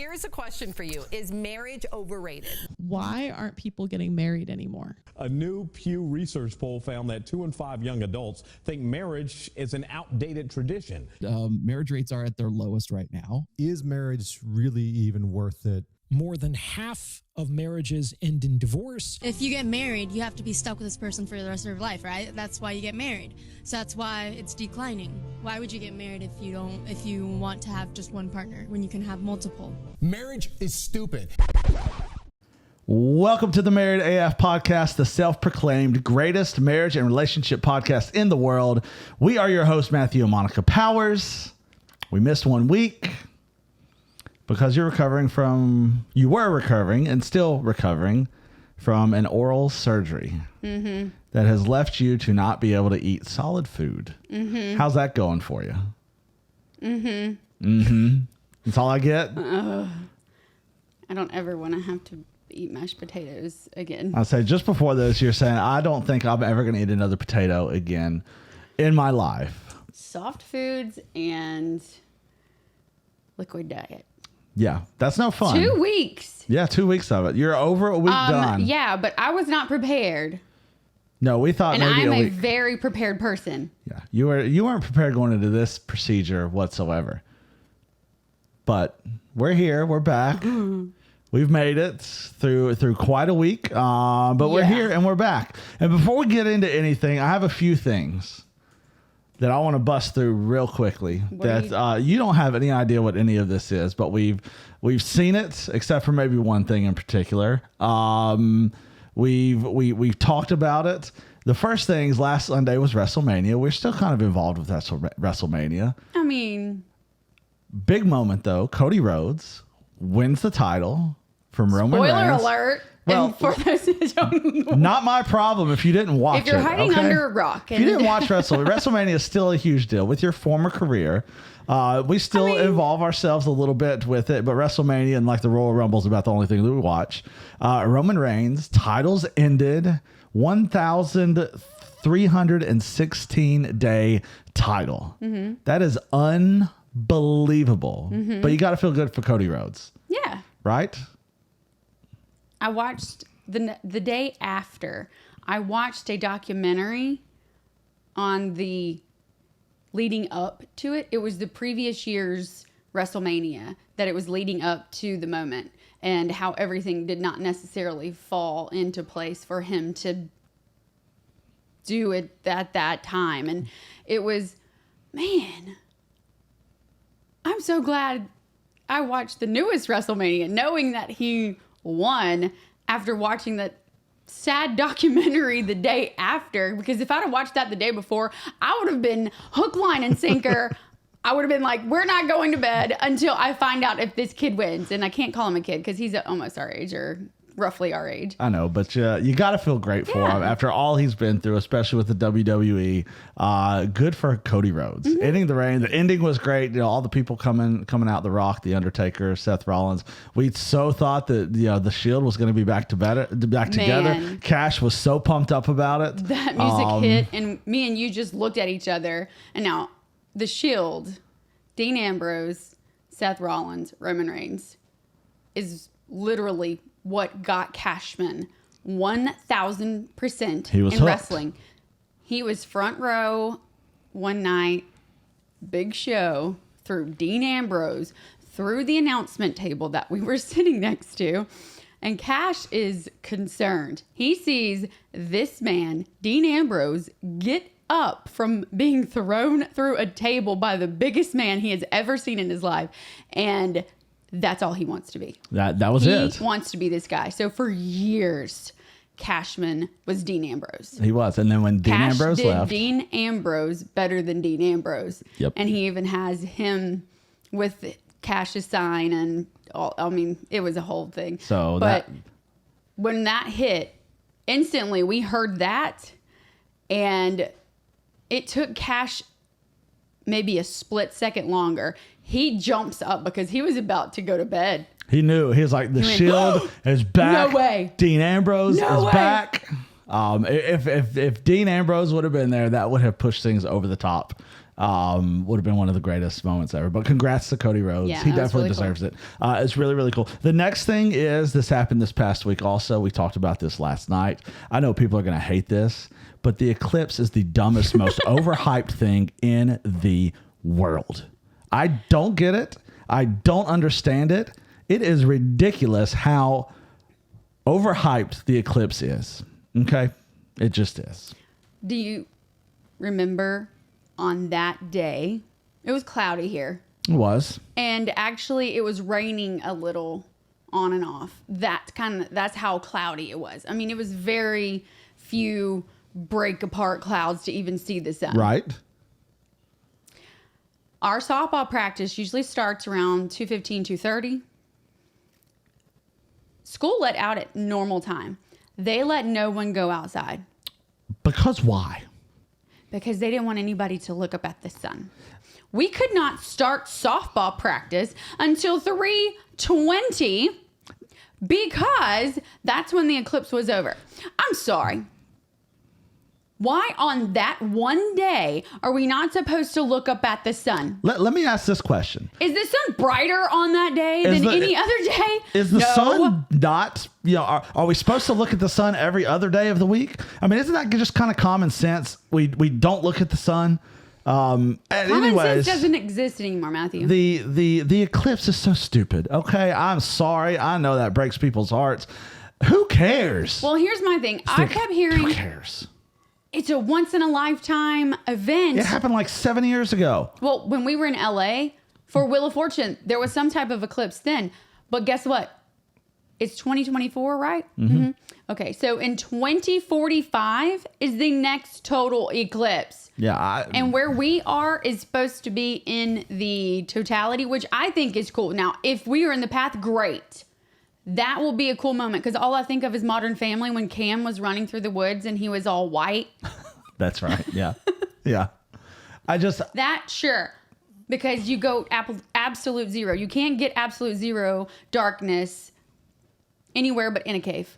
here's a question for you. Is marriage overrated? Why aren't people getting married anymore? A new Pew Research poll found that 2 in 5 young adults think marriage is an outdated tradition. Marriage rates are at their lowest right now. Is marriage really even worth it? More than half of marriages end in divorce. If you get married, you have to be stuck with this person for the rest of your life, right? That's why you get married. So that's why it's declining. Why would you get married if you want to have just one partner when you can have multiple? Marriage is stupid. Welcome to the Married AF podcast, the self-proclaimed greatest marriage and relationship podcast in the world. We are your hosts, Matthew and Monica Powers. We missed 1 week because you were recovering and still recovering from an oral surgery that has left you to not be able to eat solid food. How's that going for you? That's all I get? I don't ever want to have to eat mashed potatoes again. I'll say just before this, you're saying, I don't think I'm ever going to eat another potato again in my life. Soft foods and liquid diet. Yeah, that's no fun. 2 weeks. Yeah, 2 weeks of it. You're over a week done. Yeah, but I was not prepared. No, we thought and maybe I'm a week. very prepared person. Yeah, you weren't prepared going into this procedure whatsoever. But we're here. We're back. We've made it through quite a week, but we're here and we're back. And before we get into anything, I have a few things that I want to bust through real quickly. You don't have any idea what any of this is, but we've seen it, except for maybe one thing in particular. We've talked about it. The first things last Sunday was WrestleMania. We're still kind of involved with WrestleMania. I mean, big moment though. Cody Rhodes wins the title from Roman Reigns. Spoiler alert. Well, and for those who don't know, not my problem if you didn't watch it. if you're hiding under a rock. If you didn't watch WrestleMania is still a huge deal. With your former career, we still involve ourselves a little bit with it, but WrestleMania and like the Royal Rumble is about the only thing that we watch. Roman Reigns, titles ended, 1,316-day title. That is unbelievable. But you got to feel good for Cody Rhodes. Yeah. Right? I watched the day after. I watched a documentary on the leading up to it. It was the previous year's WrestleMania that it was leading up to the moment and how everything did not necessarily fall into place for him to do it at that time. And it was, man, I'm so glad I watched the newest WrestleMania knowing that he won after watching that sad documentary the day after, because if I'd have watched that the day before, I would have been hook, line, and sinker. I would have been like, we're not going to bed until I find out if this kid wins. And I can't call him a kid because he's almost our age or roughly our age. I know, but you got to feel great for him after all he's been through, especially with the WWE. Good for Cody Rhodes. Ending the reign. The ending was great. You know, all the people coming out, The Rock, The Undertaker, Seth Rollins. We so thought that the Shield was going to be back together. Cash was so pumped up about it. That music hit, and me and you just looked at each other. And now the Shield, Dean Ambrose, Seth Rollins, Roman Reigns is literally what got Cashman 1,000% in hooked. wrestling. He was front row one night, big show, through Dean Ambrose, through the announcement table that we were sitting next to. And Cash is concerned. He sees this man, Dean Ambrose, get up from being thrown through a table by the biggest man he has ever seen in his life. And that's all he wants to be. That was it. He wants to be this guy. So for years, Cashman was Dean Ambrose. He was. And then when Dean Ambrose left, Dean Ambrose better than Dean Ambrose. Yep. And he even has him with Cash's sign and all. I mean, it was a whole thing. But when that hit, instantly we heard that, and it took Cash maybe a split second longer. He jumps up because he was about to go to bed. He knew. He was like, the Shield is back. No way. Dean Ambrose is way. back. If Dean Ambrose would have been there, that would have pushed things over the top. Would have been one of the greatest moments ever. But congrats to Cody Rhodes. Yeah, He that was definitely really deserves cool. it. It's really, really cool. The next thing is, this happened this past week also. We talked about this last night. I know people are going to hate this, but the eclipse is the dumbest, most overhyped thing in the world. I don't get it. I don't understand it. It is ridiculous how overhyped the eclipse is. Okay? It just is. Do you remember on that day, it was cloudy here. It was. And actually it was raining a little on and off. That's how cloudy it was. I mean, it was very few break apart clouds to even see the sun. Right. Our softball practice usually starts around 2:15, 2:30. School let out at normal time. They let no one go outside. Because why? Because they didn't want anybody to look up at the sun. We could not start softball practice until 3:20 because that's when the eclipse was over. I'm sorry. Why on that one day are we not supposed to look up at the sun? Let me ask this question. Is the sun brighter on that day than any other day? Is the No. sun not, are we supposed to look at the sun every other day of the week? I mean, isn't that just kind of common sense? We don't look at the sun. Common Anyways, sense doesn't exist anymore, Matthew. the eclipse is so stupid. Okay, I'm sorry. I know that breaks people's hearts. Who cares? Well, here's my thing. I kept hearing Who cares? it's a once in a lifetime event. It happened like 7 years ago. Well, when we were in LA for Wheel of Fortune, there was some type of eclipse then. But guess what? It's 2024, right? Mm-hmm. Okay, so in 2045 is the next total eclipse. Yeah. And where we are is supposed to be in the totality, which I think is cool. Now, if we are in the path, great. That will be a cool moment because all I think of is Modern Family when Cam was running through the woods and he was all white. That's right. Yeah. Yeah. Sure. Because you go absolute zero. You can't get absolute zero darkness anywhere but in a cave.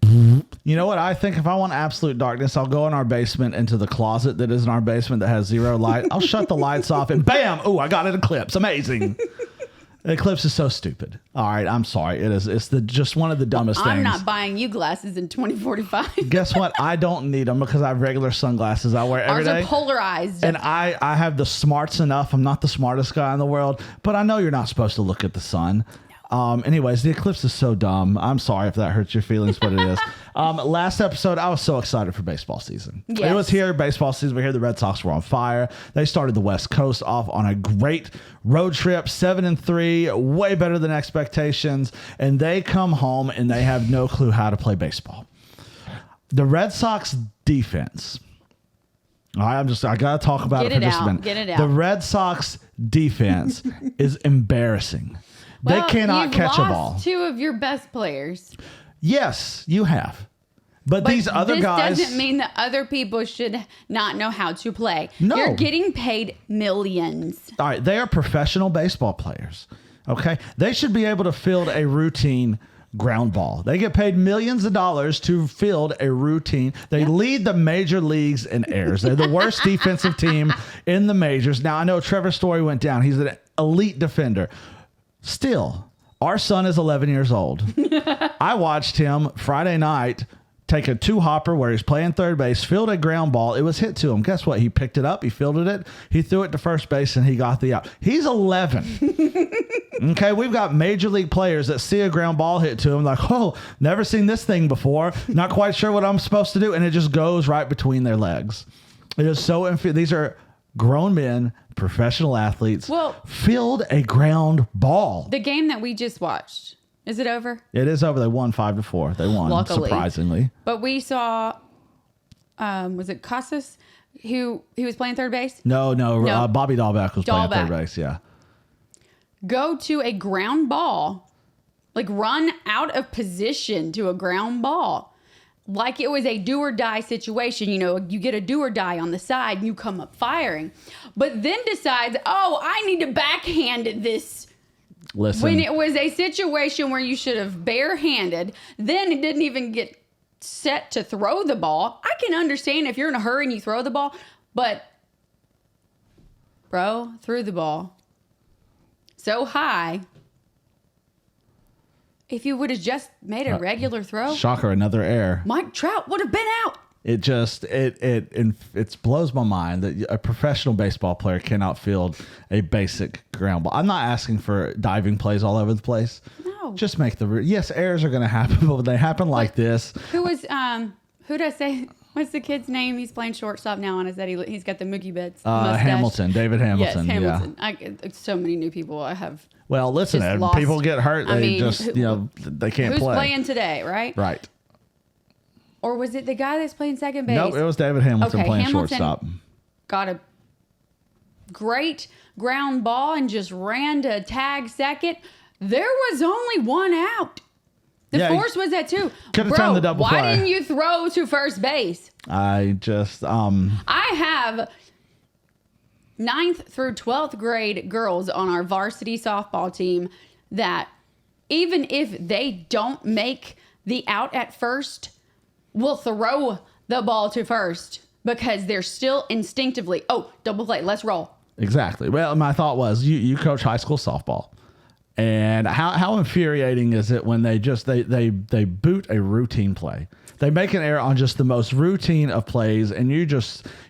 You know what I think? If I want absolute darkness, I'll go in our basement into the closet that is in our basement that has zero light. I'll shut the lights off and bam! Oh, I got an eclipse. Amazing. The eclipse is so stupid. All right, I'm sorry. It is. It's just one of the dumbest things. I'm not buying you glasses in 2045. Guess what? I don't need them because I have regular sunglasses I wear every day. Ours are polarized. And I have the smarts enough. I'm not the smartest guy in the world, but I know you're not supposed to look at the sun. Anyways, the eclipse is so dumb. I'm sorry if that hurts your feelings, but it is. Last episode, I was so excited for baseball season. Yes. It was here, baseball season. We're here. The Red Sox were on fire. They started the West Coast off on a great road trip, 7-3, way better than expectations. And they come home and they have no clue how to play baseball. The Red Sox defense. I got to talk about it for just a minute. Get it out. The Red Sox defense is embarrassing. They cannot catch a ball. Two of your best players. Yes, you have. But these other guys. This doesn't mean that other people should not know how to play. No. You're getting paid millions. All right, they are professional baseball players. Okay? They should be able to field a routine ground ball. They get paid millions of dollars to field a routine. They lead the major leagues in errors. They're the worst defensive team in the majors. Now, I know Trevor Story went down. He's an elite defender. Still, our son is 11 years old. I watched him Friday night take a two-hopper where he's playing third base, field a ground ball. It was hit to him. Guess what? He picked it up, he fielded it, he threw it to first base, and he got the out. He's 11. Okay, we've got major league players that see a ground ball hit to him like, oh, never seen this thing before. Not quite sure what I'm supposed to do. And it just goes right between their legs. It is so these are grown men, professional athletes. Well, field a ground ball. The game that we just watched, is it over? It is over. They won 5-4. They won, luckily. Surprisingly. But we saw, was it Casas who was playing third base? No. Bobby Dahlbeck was playing third base. Yeah. Go to a ground ball, like run out of position to a ground ball. Like it was a do or die situation. You know, you get a do or die on the side and you come up firing. But then decides, oh, I need to backhand this. Listen. When it was a situation where you should have barehanded, then it didn't even get set to throw the ball. I can understand if you're in a hurry and you throw the ball, but bro, threw the ball so high. If you would have just made a regular throw, Shocker, another error. Mike Trout would have been out. It just it blows my mind that a professional baseball player cannot field a basic ground ball. I'm not asking for diving plays all over the place. No. Just make yes, errors are going to happen, but when they happen like this. Who was who did I say? What's the kid's name? He's playing shortstop now, and I said he's got the Mookie Betts mustache. Hamilton, David Hamilton. Yes, Hamilton. Yeah. So many new people I have. Well, listen, just lost. people get hurt. They they can't who's play. Who's playing today, right? Right. Or was it the guy that's playing second base? Nope, it was David Hamilton playing Hamilton shortstop. Got a great ground ball and just ran to tag second. There was only one out. The force was at 2. Could've turned the double why play. didn't you throw to first base? I just I have 9th through 12th grade girls on our varsity softball team that even if they don't make the out at first, will throw the ball to first because they're still instinctively, double play, let's roll. Exactly. Well, my thought was you coach high school softball. And how infuriating is it when they boot a routine play? They make an error on just the most routine of plays, and you're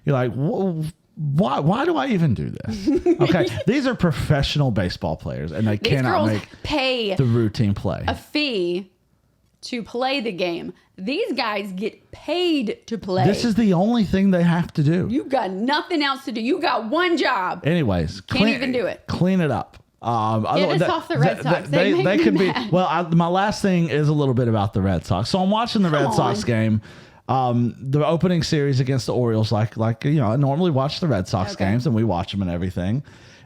like, why do I even do this? Okay, these are professional baseball players, and they cannot make pay the routine play a fee to play the game. These guys get paid to play. This is the only thing they have to do. You got nothing else to do. You got one job. Anyways, Can't even do it. Clean it up. Get us off the Red Sox. They could be. mad. Well, my last thing is a little bit about the Red Sox. So I'm watching the Red Sox game. The opening series against the Orioles, like I normally watch the Red Sox games, and we watch them and everything.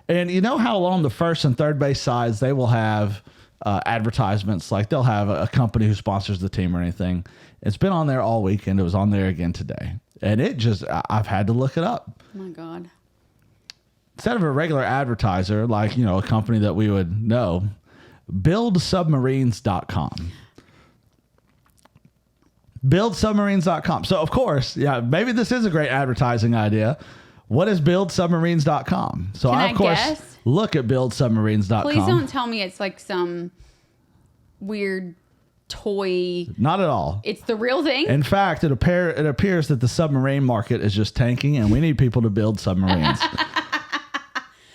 And you know how along the first and third base sides they will have advertisements, like they'll have a company who sponsors the team or anything. It's been on there all weekend. It was on there again today, and I've had to look it up. Oh my God. Instead of a regular advertiser, like, a company that we would know, buildsubmarines.com. Buildsubmarines.com. So, of course, maybe this is a great advertising idea. What is buildsubmarines.com? So, Can I, of course, guess? look at buildsubmarines.com. Please don't tell me it's like some weird toy. Not at all. It's the real thing. In fact, it appears that the submarine market is just tanking, and we need people to build submarines.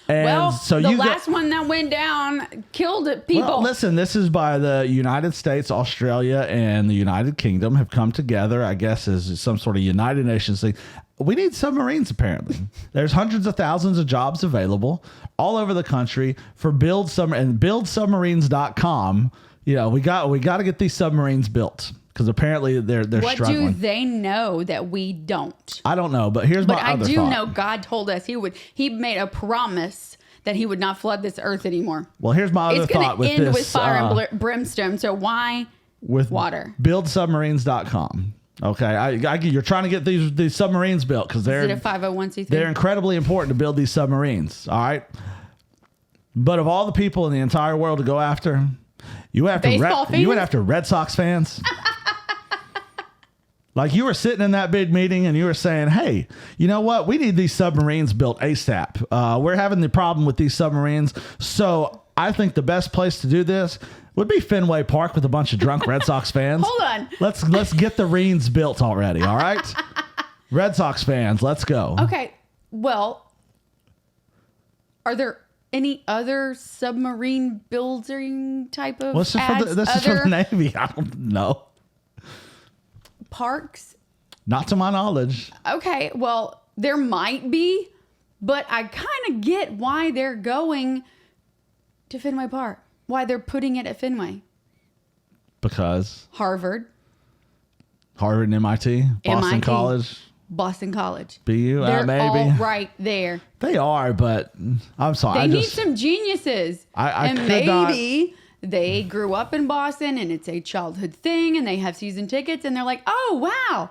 And well, so the last one that went down killed people. Well, listen, this is by the United States, Australia, and the United Kingdom have come together, I guess, as some sort of United Nations thing. We need submarines, apparently. There's hundreds of thousands of jobs available all over the country for buildsubmarines.com. We got to get these submarines built. Because apparently they're struggling. What do they know that we don't? I don't know, but here's my other thought. But I do know God told us he made a promise that he would not flood this earth anymore. Well, here's my other thought with this. It's going to end with fire and brimstone, so why with water? Buildsubmarines.com. Okay, you're trying to get these submarines built because they're Is it a 501c3? They're incredibly important to build these submarines, all right? But of all the people in the entire world to go after, you went after Red Sox fans. Like, you were sitting in that big meeting and you were saying, hey, you know what? We need these submarines built ASAP. We're having the problem with these submarines. So I think the best place to do this would be Fenway Park with a bunch of drunk Red Sox fans. Hold on. Let's get the Reens built already. All right. Red Sox fans, let's go. Okay. Well, are there any other submarine building type of This is for the Navy. I don't know. Parks? Not to my knowledge. Okay, well, there might be, but I kind of get why they're going to Fenway Park. Why they're putting it at Fenway. Because? Harvard and MIT? Boston College? Boston College. BU? They're maybe. all right there. They are, but I'm sorry. They need some geniuses. And maybe they grew up in Boston and it's a childhood thing and they have season tickets and they're like, oh, wow.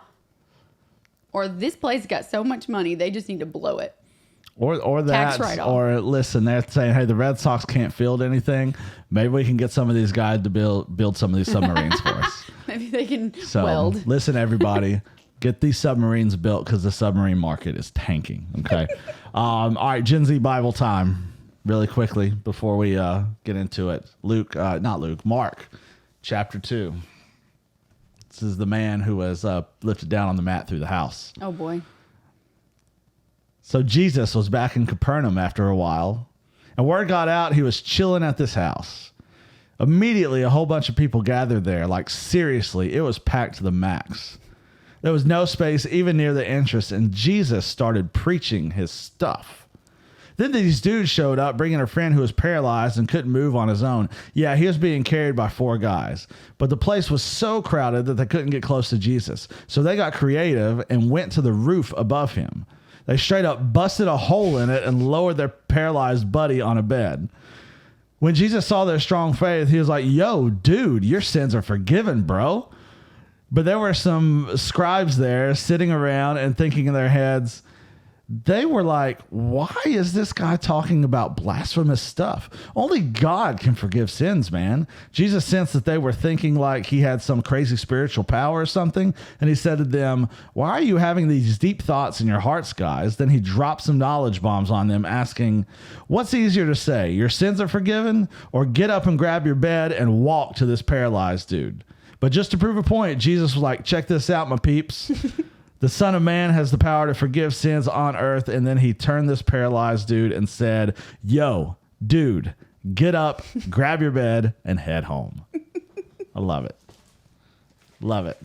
Or this place got so much money, they just need to blow it. Or Tax that, write-off. or listen, they're saying, hey, the Red Sox can't field anything. Maybe we can get some of these guys to build some of these submarines for us. Maybe they can So weld. listen, everybody, get these submarines built because the submarine market is tanking. Okay. All right, Gen Z Bible time. Really quickly before we get into it. Mark, chapter 2. This is the man who was lifted down on the mat through the house. Oh, boy. So Jesus was back in Capernaum after a while, and word got out he was chilling at this house. Immediately, a whole bunch of people gathered there. Like, seriously, it was packed to the max. There was no space even near the entrance, and Jesus started preaching his stuff. Then these dudes showed up, bringing a friend who was paralyzed and couldn't move on his own. Yeah, he was being carried by 4 guys. But the place was so crowded that they couldn't get close to Jesus. So they got creative and went to the roof above him. They straight up busted a hole in it and lowered their paralyzed buddy on a bed. When Jesus saw their strong faith, he was like, yo, dude, your sins are forgiven, bro. But there were some scribes there sitting around and thinking in their heads, they were like, why is this guy talking about blasphemous stuff? Only God can forgive sins, man. Jesus sensed that they were thinking like he had some crazy spiritual power or something. And he said to them, why are you having these deep thoughts in your hearts, guys? Then he dropped some knowledge bombs on them, asking, what's easier to say? Your sins are forgiven, or get up and grab your bed and walk to this paralyzed dude? But just to prove a point, Jesus was like, check this out, my peeps. The Son of Man has the power to forgive sins on earth. And then he turned this paralyzed dude and said, yo, dude, get up, grab your bed, and head home. I love it. Love it.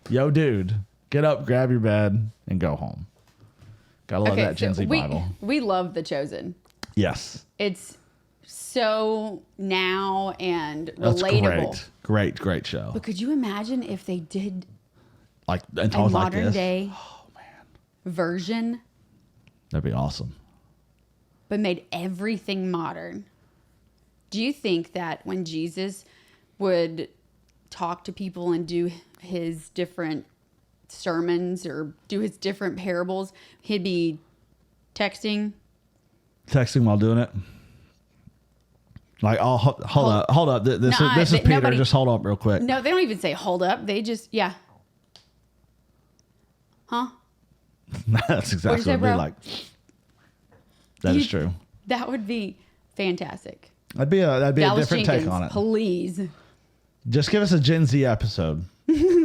Yo, dude, get up, grab your bed, and go home. Gotta love that Gen Z Bible. We love The Chosen. Yes. It's so now and That's relatable. Great show. But could you imagine if they did like a modern like this? day version, that'd be awesome. but made everything modern? Do you think that when Jesus would talk to people and do his different sermons or do his different parables, he'd be texting While doing it? Like, oh, hold up. This is Peter. Nobody, just hold up real quick. No, they don't even say hold up. They just, yeah. Huh? That's exactly what it'd be like. That is true. That would be fantastic. That'd be a Dallas different Jenkins, take on it. Please. Just give us a Gen Z episode.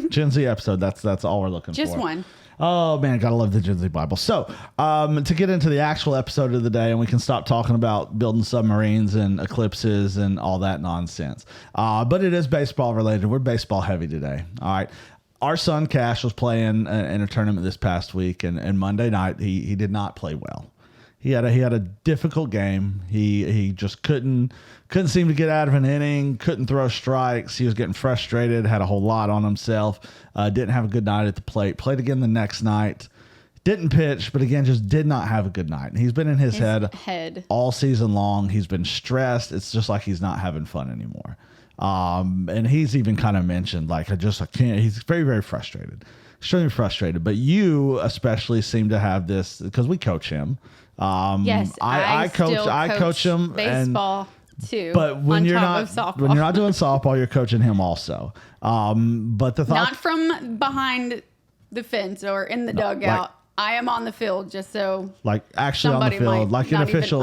Gen Z episode. That's all we're looking for. Just one. Oh man, gotta love the Gen Z Bible. So, to get into the actual episode of the day, and we can stop talking about building submarines and eclipses and all that nonsense. But it is baseball related. We're baseball heavy today. All right. Our son Cash was playing in a tournament this past week, and Monday night he did not play well. He had a difficult game. He just couldn't seem to get out of an inning. Couldn't throw strikes. He was getting frustrated. Had a whole lot on himself. Didn't have a good night at the plate. Played again the next night. Didn't pitch, but again just did not have a good night. And he's been in his head all season long. He's been stressed. It's just like he's not having fun anymore. And he's even kind of mentioned like I can't. He's very, very frustrated. Extremely frustrated. But you especially seem to have this because we coach him. Yes, I coach him baseball too. But when you're not doing softball, you're coaching him also. But the thought, not from behind the fence or in the dugout. Like, I am on the field just so like actually on the field, like an official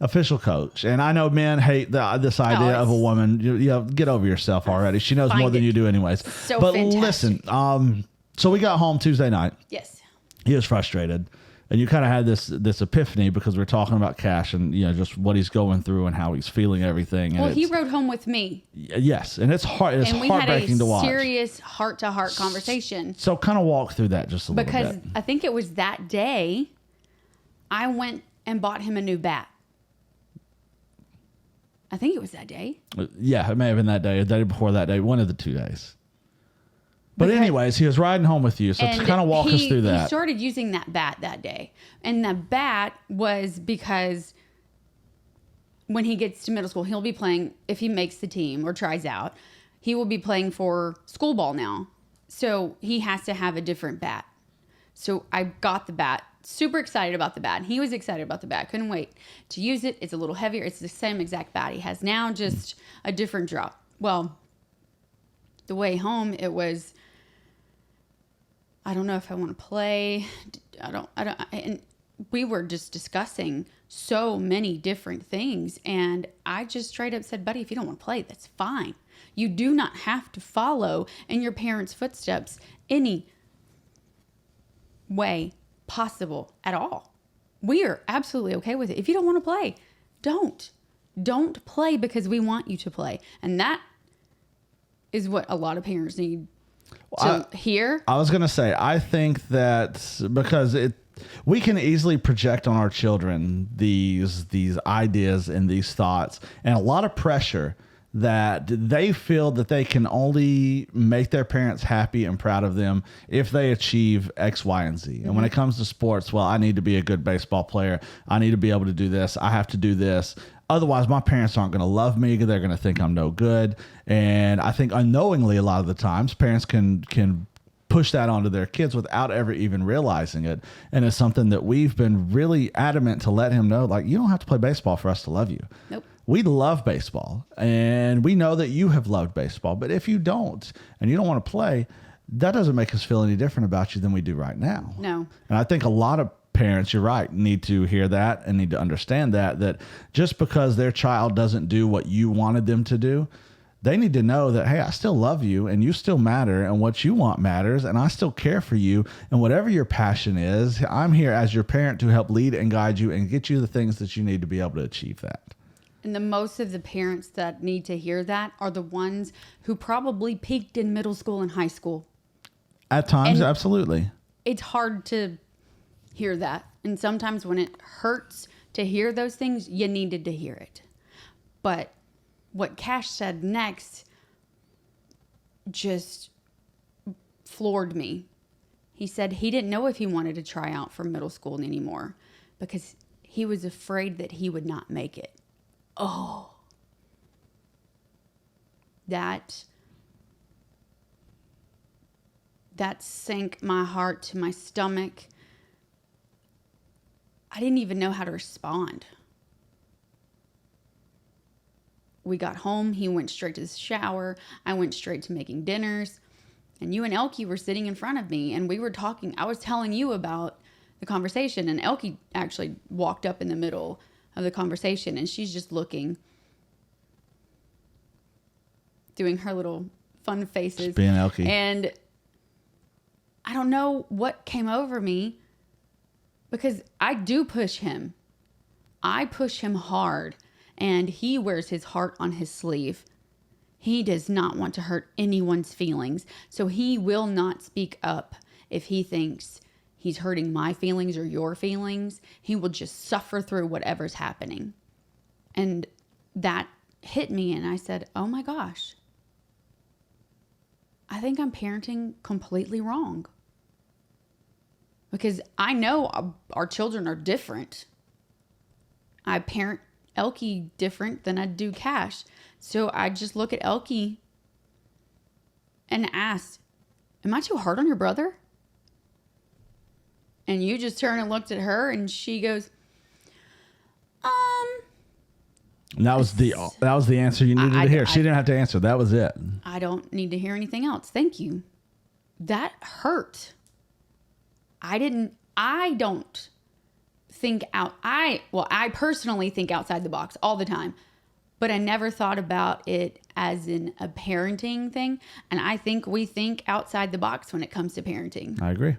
official coach. And I know men hate this idea of a woman. You get over yourself already. She knows more than you do, anyways. So but fantastic. Listen, so we got home Tuesday night. Yes, he was frustrated. And you kind of had this epiphany because we're talking about Cash and just what he's going through and how he's feeling everything. And well, he rode home with me. Yes, and it's hard. It's heartbreaking to watch. We had a serious heart-to-heart conversation. So kind of walk through that just a little bit. Because I think it was that day I went and bought him a new bat. I think it was that day. Yeah, it may have been that day, or the day before that day, one of the 2 days. But anyways, he was riding home with you, so to kind of walk us through that. He started using that bat that day. And the bat was because when he gets to middle school, he'll be playing, if he makes the team or tries out, he will be playing for school ball now. So he has to have a different bat. So I got the bat, super excited about the bat. And he was excited about the bat, couldn't wait to use it. It's a little heavier. It's the same exact bat he has now, just a different drop. Well, the way home, it was... I don't know if I want to play. And we were just discussing so many different things. And I just straight up said, buddy, if you don't want to play, that's fine. You do not have to follow in your parents' footsteps any way possible at all. We are absolutely okay with it. If you don't want to play, don't play because we want you to play. And that is what a lot of parents need to hear. I was going to say, I think that because we can easily project on our children these ideas and these thoughts and a lot of pressure that they feel that they can only make their parents happy and proud of them if they achieve X, Y, and Z. And when it comes to sports, well, I need to be a good baseball player. I need to be able to do this. I have to do this. Otherwise, my parents aren't going to love me. They're going to think I'm no good. And I think unknowingly, a lot of the times, parents can push that onto their kids without ever even realizing it. And it's something that we've been really adamant to let him know, like, you don't have to play baseball for us to love you. Nope. We love baseball, and we know that you have loved baseball. But if you don't, and you don't want to play, that doesn't make us feel any different about you than we do right now. No. And I think a lot of parents, you're right, need to hear that and need to understand that just because their child doesn't do what you wanted them to do, they need to know that, hey, I still love you and you still matter and what you want matters and I still care for you. And whatever your passion is, I'm here as your parent to help lead and guide you and get you the things that you need to be able to achieve that. And the most of the parents that need to hear that are the ones who probably peaked in middle school and high school. At times, And absolutely. It's hard to hear that. And sometimes when it hurts to hear those things, you needed to hear it. But what Cash said next just floored me. He said he didn't know if he wanted to try out for middle school anymore because he was afraid that he would not make it. Oh, that sank my heart to my stomach. I didn't even know how to respond. We got home. He went straight to the shower. I went straight to making dinners. And you and Elkie were sitting in front of me and we were talking. I was telling you about the conversation and Elkie actually walked up in the middle of the conversation and she's just looking, doing her little fun faces. Just being Elkie. And I don't know what came over me because I do push him. I push him hard and he wears his heart on his sleeve. He does not want to hurt anyone's feelings. So he will not speak up if he thinks he's hurting my feelings or your feelings. He will just suffer through whatever's happening. And that hit me and I said, oh my gosh, I think I'm parenting completely wrong. Because I know our children are different. I parent Elkie different than I do Cash. So I just look at Elkie and ask, am I too hard on your brother? And you just turned and looked at her and she goes, And that was the answer you needed to hear. She didn't have to answer. That was it. I don't need to hear anything else. Thank you. That hurt. I don't think I personally think outside the box all the time, but I never thought about it as in a parenting thing. And I think we think outside the box when it comes to parenting. I agree.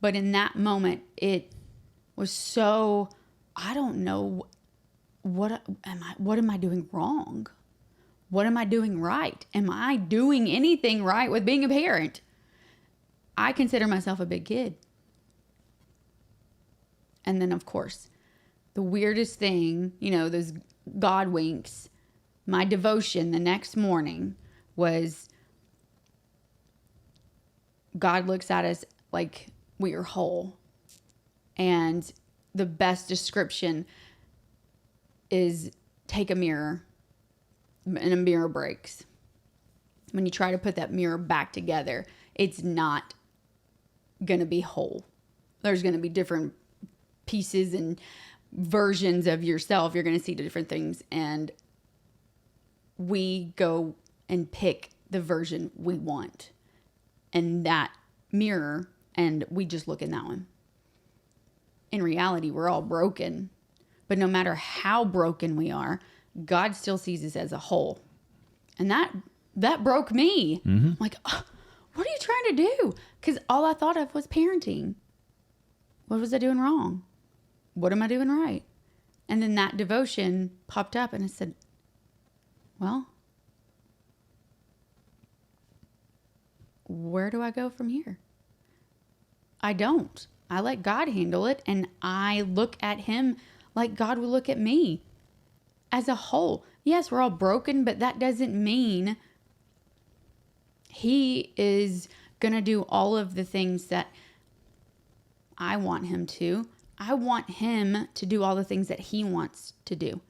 But in that moment, it was so, I don't know, what am I doing wrong? What am I doing right? Am I doing anything right with being a parent? I consider myself a big kid. And then, of course, the weirdest thing, those God winks, my devotion the next morning was God looks at us like we are whole. And the best description is take a mirror and a mirror breaks. When you try to put that mirror back together, it's not going to be whole. There's going to be different pieces and versions of yourself. You're going to see different things. And we go and pick the version we want. And that mirror, and we just look in that one. in reality, we're all broken. But no matter how broken we are, God still sees us as a whole. And that broke me. I'm like, oh, what are you trying to do? Because all I thought of was parenting. What was I doing wrong? What am I doing right? And then that devotion popped up and I said, well, where do I go from here? I don't. I let God handle it, and I look at him like God would look at me as a whole. Yes, we're all broken, but that doesn't mean he is going to do all of the things that I want him to. I want him to do all the things that he wants to do.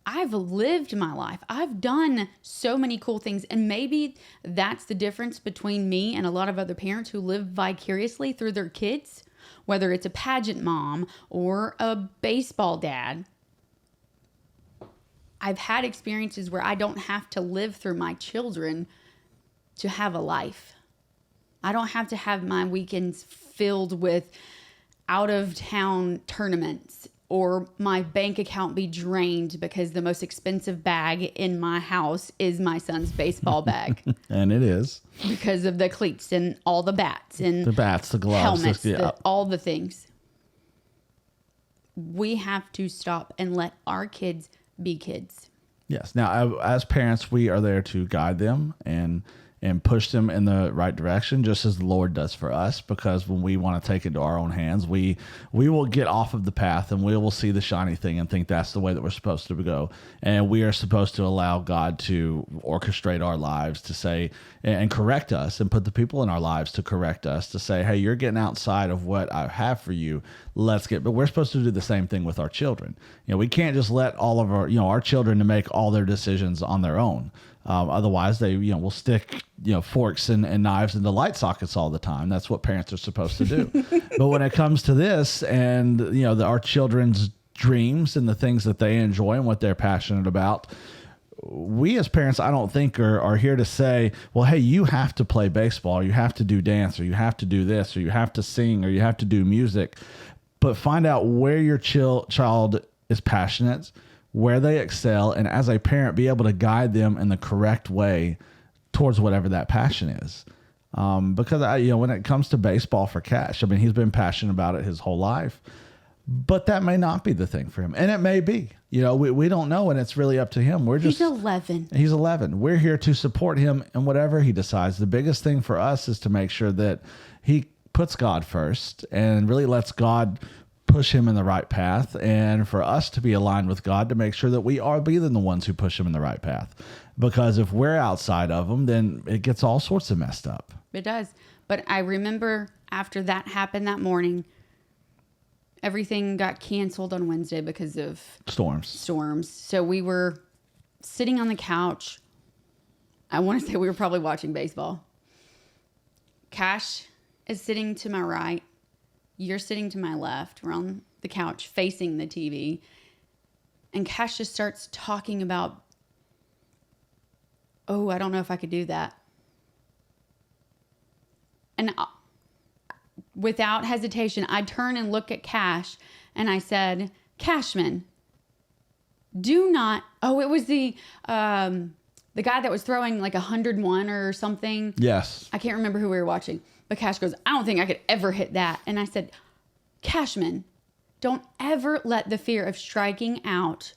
I've lived my life. I've done so many cool things. And maybe that's the difference between me and a lot of other parents who live vicariously through their kids, whether it's a pageant mom or a baseball dad. I've had experiences where I don't have to live through my children to have a life. I don't have to have my weekends filled with out-of-town tournaments or my bank account be drained because the most expensive bag in my house is my son's baseball bag. And it is. Because of the cleats and all the bats and The bats, the gloves. helmets, all the things. We have to stop and let our kids be kids. Yes. Now, as parents, we are there to guide them and push them in the right direction, just as the Lord does for us. Because when we want to take it into our own hands, we will get off of the path and we will see the shiny thing and think that's the way that we're supposed to go. And we are supposed to allow God to orchestrate our lives to say and correct us and put the people in our lives to correct us, to say, hey, you're getting outside of what I have for you. But we're supposed to do the same thing with our children. We can't just let all of our children to make all their decisions on their own. Otherwise, they will stick forks and knives into light sockets all the time. That's what parents are supposed to do. But when it comes to this, and our children's dreams and the things that they enjoy and what they're passionate about, we as parents, I don't think are here to say, well, hey, you have to play baseball, or you have to do dance, or you have to do this, or you have to sing, or you have to do music. But find out where your child is passionate, where they excel, and as a parent, be able to guide them in the correct way towards whatever that passion is. Because when it comes to baseball for Cash, he's been passionate about it his whole life, but that may not be the thing for him, and it may be. We don't know, and it's really up to him. He's 11. He's 11. We're here to support him in whatever he decides. The biggest thing for us is to make sure that he puts God first and really lets God push him in the right path, and for us to be aligned with God to make sure that we are being the ones who push him in the right path. Because if we're outside of him, then it gets all sorts of messed up. It does. But I remember after that happened that morning, everything got canceled on Wednesday because of storms. So we were sitting on the couch. I want to say we were probably watching baseball. Cash is sitting to my right. You're sitting to my left. We're on the couch facing the TV. And Cash just starts talking about, oh, I don't know if I could do that. And without hesitation, I turn and look at Cash and I said, Cashman, do not. Oh, it was the guy that was throwing like 101 or something. Yes. I can't remember who we were watching. But Cash goes, I don't think I could ever hit that. And I said, Cashman, don't ever let the fear of striking out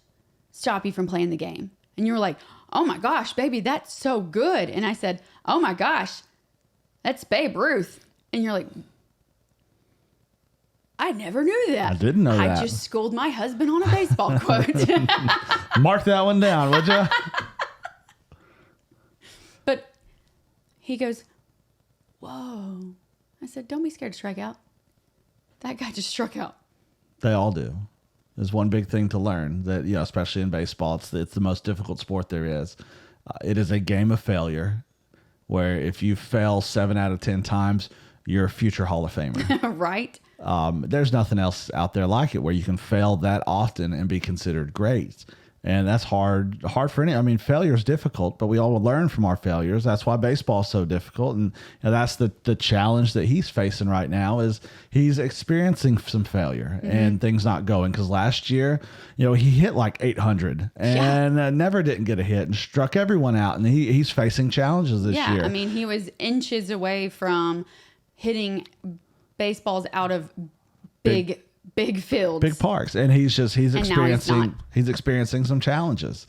stop you from playing the game. And you were like, oh my gosh, baby, that's so good. And I said, oh my gosh, that's Babe Ruth. And you're like, I never knew that. I didn't know that. I just schooled my husband on a baseball quote. Mark that one down, would you? But he goes, whoa. I said, don't be scared to strike out. That guy just struck out. They all do. There's one big thing to learn that, especially in baseball, it's the most difficult sport there is. It is a game of failure where if you fail 7 out of 10 times, you're a future Hall of Famer. Right? There's nothing else out there like it where you can fail that often and be considered great. And that's hard for any. I mean, failure is difficult, but we all learn from our failures. That's why baseball is so difficult, and that's the challenge that he's facing right now. Is he's experiencing some failure and things not going. Because last year, he hit like 800 and never didn't get a hit and struck everyone out. And he's facing challenges this year. I mean, he was inches away from hitting baseballs out of big fields, big parks, and he's experiencing some challenges,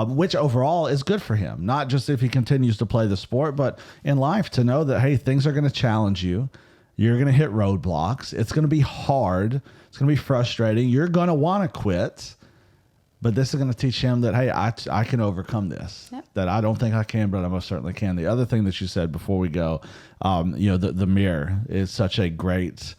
which overall is good for him. Not just if he continues to play the sport, but in life, to know that, hey, things are going to challenge you. You're going to hit roadblocks. It's going to be hard. It's going to be frustrating. You're going to want to quit, but this is going to teach him that, hey, I can overcome this. Yep. That I don't think I can, but I most certainly can. The other thing that you said before we go, the mirror is such a great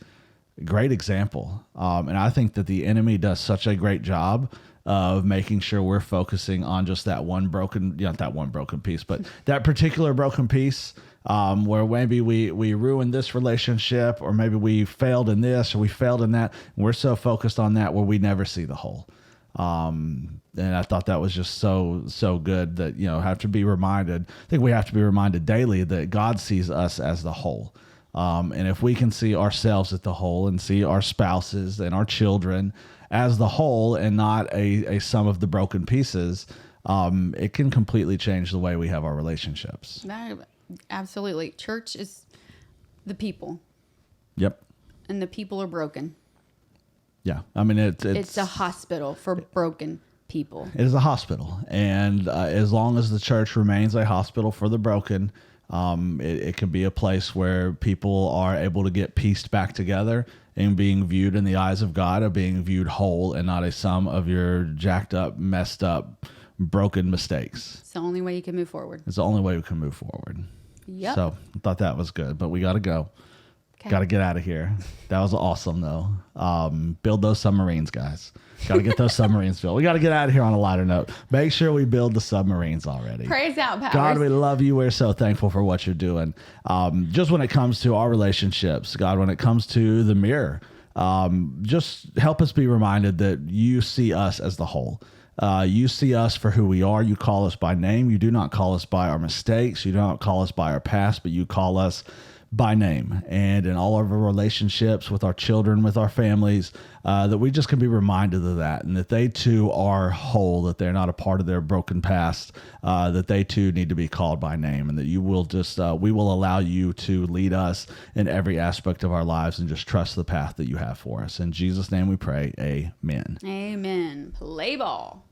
example. And I think that the enemy does such a great job of making sure we're focusing on just that one broken, not that one broken piece, but that particular broken piece, where maybe we ruined this relationship, or maybe we failed in this, or we failed in that. We're so focused on that where we never see the whole. And I thought that was just so good that, have to be reminded. I think we have to be reminded daily that God sees us as the whole. And if we can see ourselves at the whole and see our spouses and our children as the whole and not a sum of the broken pieces, it can completely change the way we have our relationships. Absolutely. Church is the people. Yep. And the people are broken. Yeah. I mean, it's a hospital for broken people. It is a hospital. And as long as the church remains a hospital for the broken, it can be a place where people are able to get pieced back together and being viewed in the eyes of God, of being viewed whole and not a sum of your jacked up, messed up, broken mistakes. It's the only way you can move forward. It's the only way we can move forward. Yep. So I thought that was good, but we got to go. Okay. Got to get out of here. That was awesome, though. Build those submarines, guys. Got to get those submarines built. We got to get out of here on a lighter note. Make sure we build the submarines already. Praise out, Powers. God, we love you. We're so thankful for what you're doing. Just when it comes to our relationships, God, when it comes to the mirror, just help us be reminded that you see us as the whole. You see us for who we are. You call us by name. You do not call us by our mistakes. You do not call us by our past, but you call us by name. And in all of our relationships with our children, with our families, that we just can be reminded of that, and that they too are whole, that they're not a part of their broken past, that they too need to be called by name, and that you will just, we will allow you to lead us in every aspect of our lives and just trust the path that you have for us. In Jesus' name we pray, amen. Amen. Play ball.